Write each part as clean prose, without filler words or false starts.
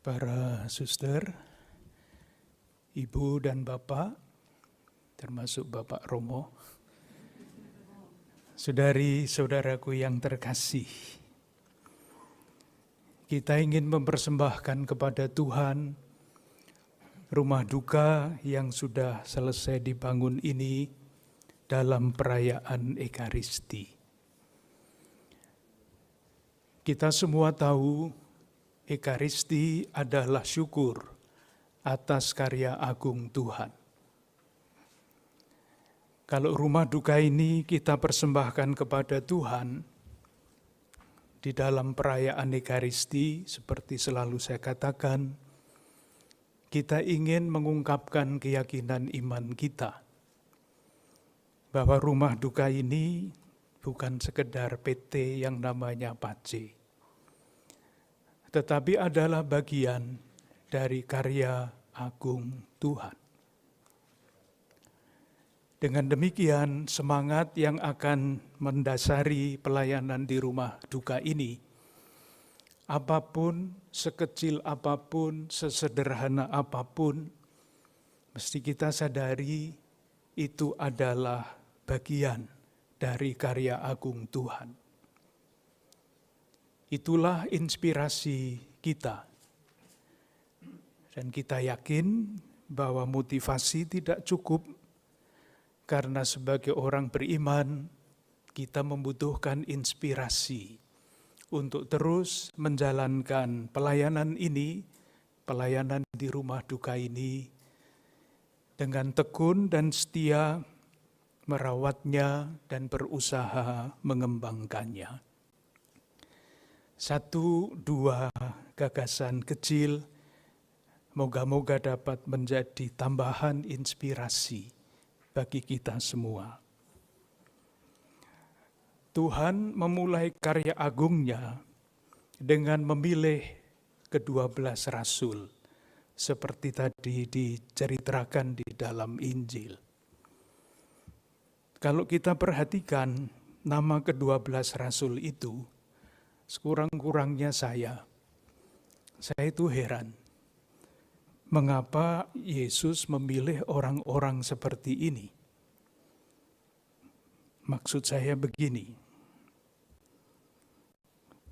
Para suster, ibu dan bapak, termasuk Bapak Romo, saudari-saudaraku yang terkasih, kita ingin mempersembahkan kepada Tuhan rumah duka yang sudah selesai dibangun ini dalam perayaan Ekaristi. Kita semua tahu Ekaristi adalah syukur atas karya agung Tuhan. Kalau rumah duka ini kita persembahkan kepada Tuhan di dalam perayaan Ekaristi, seperti selalu saya katakan, kita ingin mengungkapkan keyakinan iman kita bahwa rumah duka ini bukan sekedar PT yang namanya PACE, tetapi adalah bagian dari karya agung Tuhan. Dengan demikian, semangat yang akan mendasari pelayanan di rumah duka ini, apapun, sekecil apapun, sesederhana apapun, mesti kita sadari itu adalah bagian dari karya agung Tuhan. Itulah inspirasi kita. Dan kita yakin bahwa motivasi tidak cukup, karena sebagai orang beriman, kita membutuhkan inspirasi untuk terus menjalankan pelayanan ini, pelayanan di rumah duka ini, dengan tekun dan setia merawatnya dan berusaha mengembangkannya. 1, 2 gagasan kecil, moga-moga dapat menjadi tambahan inspirasi bagi kita semua. Tuhan memulai karya agungnya dengan memilih ke-12 rasul, seperti tadi diceritakan di dalam Injil. Kalau kita perhatikan nama ke-12 rasul itu, sekurang-kurangnya saya itu heran. Mengapa Yesus memilih orang-orang seperti ini? Maksud saya begini,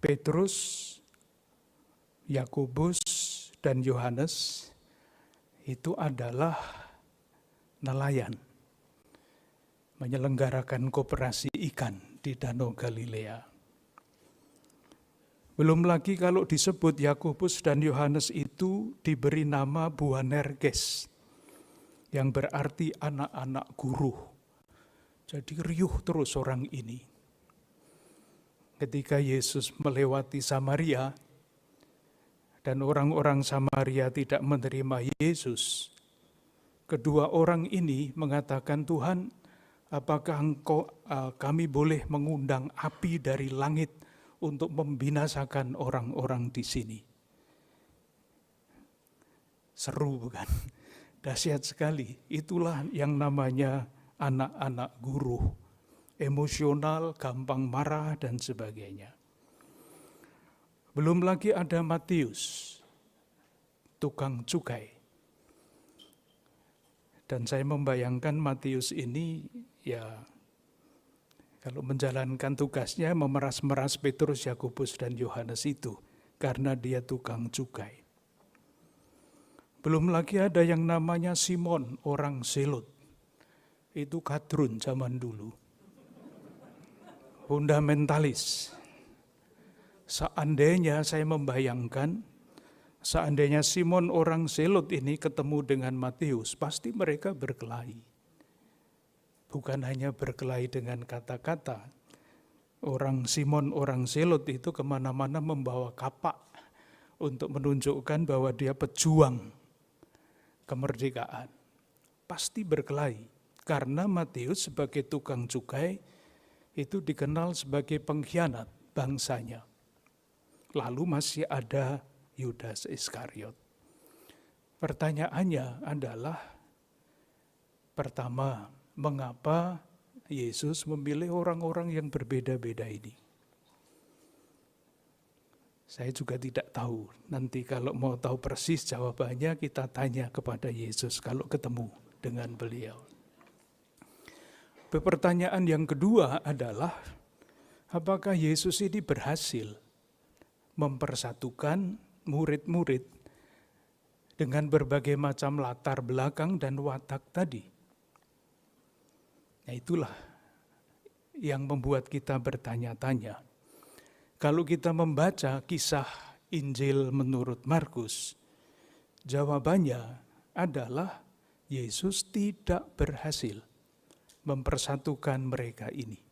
Petrus, Yakobus, dan Yohanes itu adalah nelayan, menyelenggarakan koperasi ikan di Danau Galilea. Belum lagi kalau disebut Yakobus dan Yohanes itu diberi nama Boanerges, yang berarti anak-anak guru. Jadi riuh terus orang ini. Ketika Yesus melewati Samaria, dan orang-orang Samaria tidak menerima Yesus, kedua orang ini mengatakan, Tuhan, apakah kami boleh mengundang api dari langit untuk membinasakan orang-orang di sini? Seru bukan? Dahsyat sekali. Itulah yang namanya anak-anak guru. Emosional, gampang marah, dan sebagainya. Belum lagi ada Matius, tukang cukai. Dan saya membayangkan Matius ini kalau menjalankan tugasnya memeras-meras Petrus, Yakobus, dan Yohanes itu, karena dia tukang cukai. Belum lagi ada yang namanya Simon, orang Zealot. Itu kadrun zaman dulu. Fundamentalis. Seandainya saya membayangkan, seandainya Simon orang Zealot ini ketemu dengan Matius, pasti mereka berkelahi. Bukan hanya berkelahi dengan kata-kata. Orang Simon, orang Zealot itu kemana-mana membawa kapak untuk menunjukkan bahwa dia pejuang kemerdekaan. Pasti berkelahi. Karena Matius sebagai tukang cukai itu dikenal sebagai pengkhianat bangsanya. Lalu masih ada Yudas Iskariot. Pertanyaannya adalah, pertama, mengapa Yesus memilih orang-orang yang berbeda-beda ini? Saya juga tidak tahu. Nanti kalau mau tahu persis jawabannya, kita tanya kepada Yesus kalau ketemu dengan beliau. Pertanyaan yang kedua adalah, apakah Yesus ini berhasil mempersatukan murid-murid dengan berbagai macam latar belakang dan watak tadi? Nah, itulah yang membuat kita bertanya-tanya. Kalau kita membaca kisah Injil menurut Markus, jawabannya adalah Yesus tidak berhasil mempersatukan mereka ini.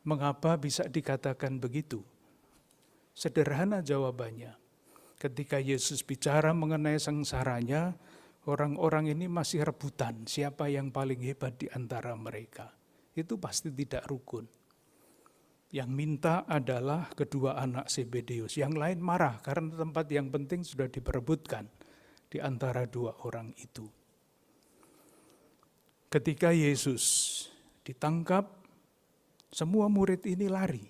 Mengapa bisa dikatakan begitu? Sederhana jawabannya. Ketika Yesus bicara mengenai sengsaranya, orang-orang ini masih rebutan siapa yang paling hebat di antara mereka. Itu pasti tidak rukun. Yang minta adalah kedua anak Zebedeus. Yang lain marah karena tempat yang penting sudah diperebutkan di antara dua orang itu. Ketika Yesus ditangkap, semua murid ini lari.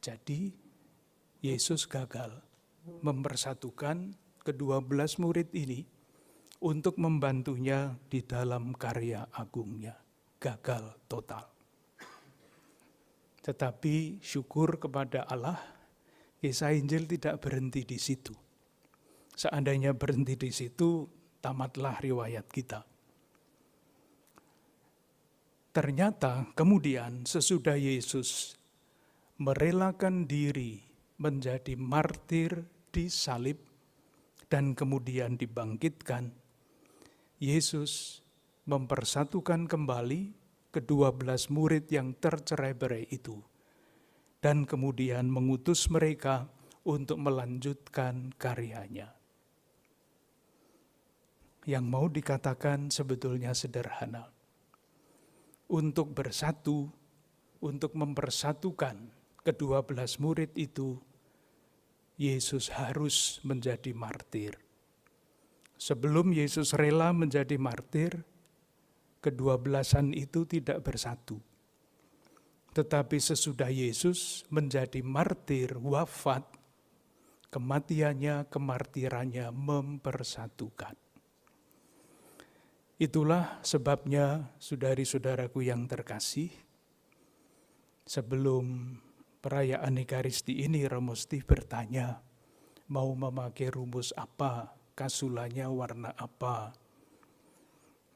Jadi Yesus gagal mempersatukan ke-12 murid ini untuk membantunya di dalam karya agungnya. Gagal total. Tetapi syukur kepada Allah, kisah Injil tidak berhenti di situ. Seandainya berhenti di situ, tamatlah riwayat kita. Ternyata kemudian sesudah Yesus merelakan diri menjadi martir disalib dan kemudian dibangkitkan, Yesus mempersatukan kembali ke-12 murid yang tercerai-berai itu dan kemudian mengutus mereka untuk melanjutkan karyanya. Yang mau dikatakan sebetulnya sederhana. Untuk bersatu, untuk mempersatukan ke-12 murid itu, Yesus harus menjadi martir. Sebelum Yesus rela menjadi martir, ke-12an itu tidak bersatu. Tetapi sesudah Yesus menjadi martir, wafat, kematiannya, kemartirannya mempersatukan. Itulah sebabnya, saudari-saudaraku yang terkasih, sebelum perayaan Ekaristi ini, Romo Steve bertanya, mau memakai rumus apa, kasulanya warna apa.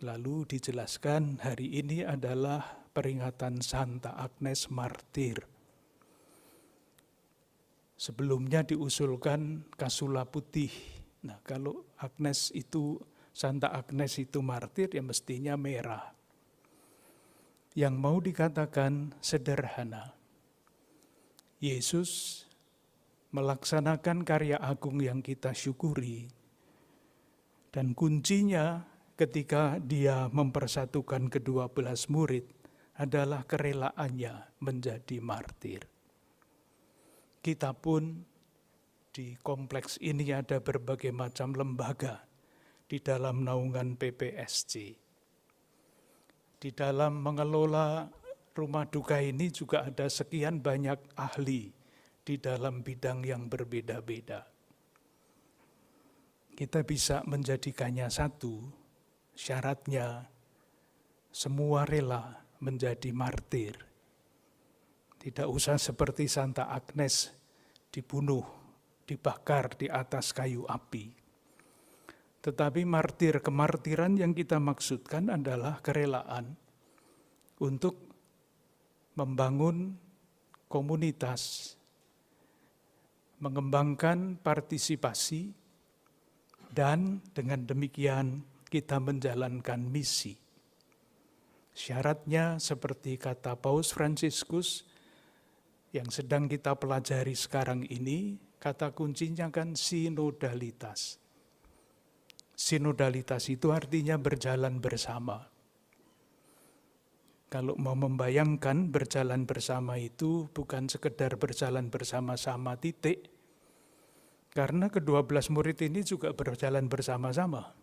Lalu dijelaskan hari ini adalah peringatan Santa Agnes Martir. Sebelumnya diusulkan kasula putih. Nah, kalau Agnes itu, Santa Agnes itu martir, ya mestinya merah. Yang mau dikatakan sederhana. Yesus melaksanakan karya agung yang kita syukuri. Dan kuncinya ketika dia mempersatukan ke-12 murid adalah kerelaannya menjadi martir. Kita pun di kompleks ini ada berbagai macam lembaga di dalam naungan PPSC. Di dalam mengelola rumah duka ini juga ada sekian banyak ahli di dalam bidang yang berbeda-beda. Kita bisa menjadikannya satu, syaratnya semua rela menjadi martir. Tidak usah seperti Santa Agnes dibunuh, dibakar di atas kayu api. Tetapi martir, kemartiran yang kita maksudkan adalah kerelaan untuk membangun komunitas, mengembangkan partisipasi, dan dengan demikian kita menjalankan misi. Syaratnya seperti kata Paus Fransiskus yang sedang kita pelajari sekarang ini, kata kuncinya kan sinodalitas. Sinodalitas itu artinya berjalan bersama. Kalau mau membayangkan berjalan bersama itu bukan sekedar berjalan bersama-sama titik, karena ke-12 murid ini juga berjalan bersama-sama,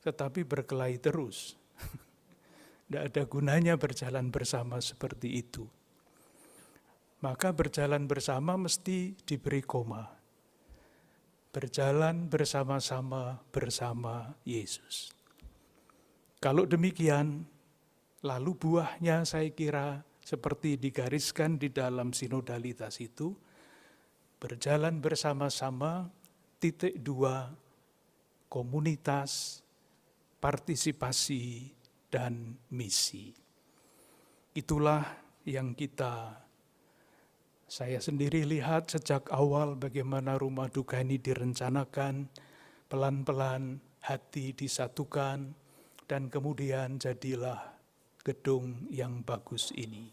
tetapi berkelahi terus. Tidak ada gunanya berjalan bersama seperti itu. maka berjalan bersama mesti diberi koma. Berjalan bersama-sama bersama Yesus. Kalau demikian, lalu buahnya saya kira seperti digariskan di dalam sinodalitas itu, berjalan bersama-sama, 2, komunitas, partisipasi, dan misi. Itulah yang saya sendiri lihat sejak awal bagaimana rumah duka ini direncanakan, pelan-pelan hati disatukan, dan kemudian jadilah gedung yang bagus ini.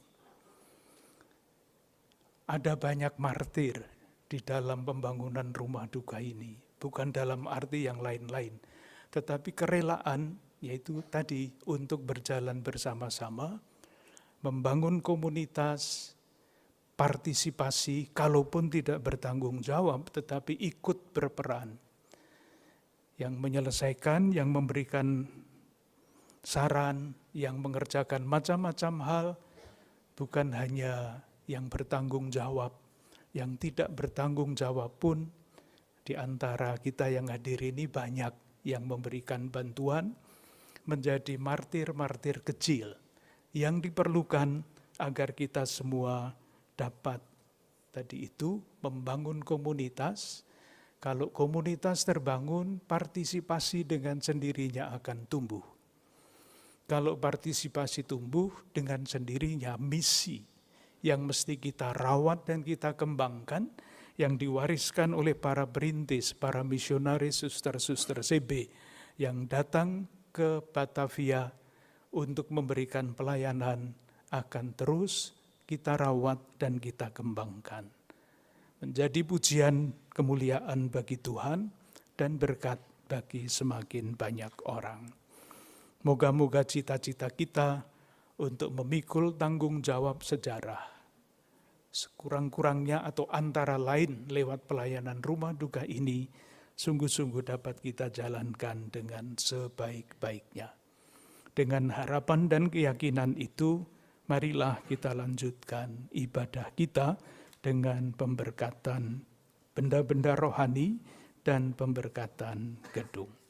Ada banyak martir di dalam pembangunan rumah duka ini, bukan dalam arti yang lain-lain, tetapi kerelaan, yaitu tadi untuk berjalan bersama-sama, membangun komunitas, partisipasi, kalaupun tidak bertanggung jawab, tetapi ikut berperan, yang menyelesaikan, yang memberikan saran, yang mengerjakan macam-macam hal, bukan hanya yang bertanggung jawab, yang tidak bertanggung jawab pun di antara kita yang hadir ini banyak yang memberikan bantuan, menjadi martir-martir kecil yang diperlukan agar kita semua dapat tadi itu membangun komunitas. Kalau komunitas terbangun, partisipasi dengan sendirinya akan tumbuh. Kalau partisipasi tumbuh, dengan sendirinya misi yang mesti kita rawat dan kita kembangkan, yang diwariskan oleh para perintis, para misionaris, suster-suster CB yang datang ke Batavia untuk memberikan pelayanan, akan terus kita rawat dan kita kembangkan. Menjadi pujian kemuliaan bagi Tuhan dan berkat bagi semakin banyak orang. Moga-moga cita-cita kita untuk memikul tanggung jawab sejarah, sekurang-kurangnya atau antara lain lewat pelayanan rumah duka ini, sungguh-sungguh dapat kita jalankan dengan sebaik-baiknya. Dengan harapan dan keyakinan itu, marilah kita lanjutkan ibadah kita dengan pemberkatan benda-benda rohani dan pemberkatan gedung.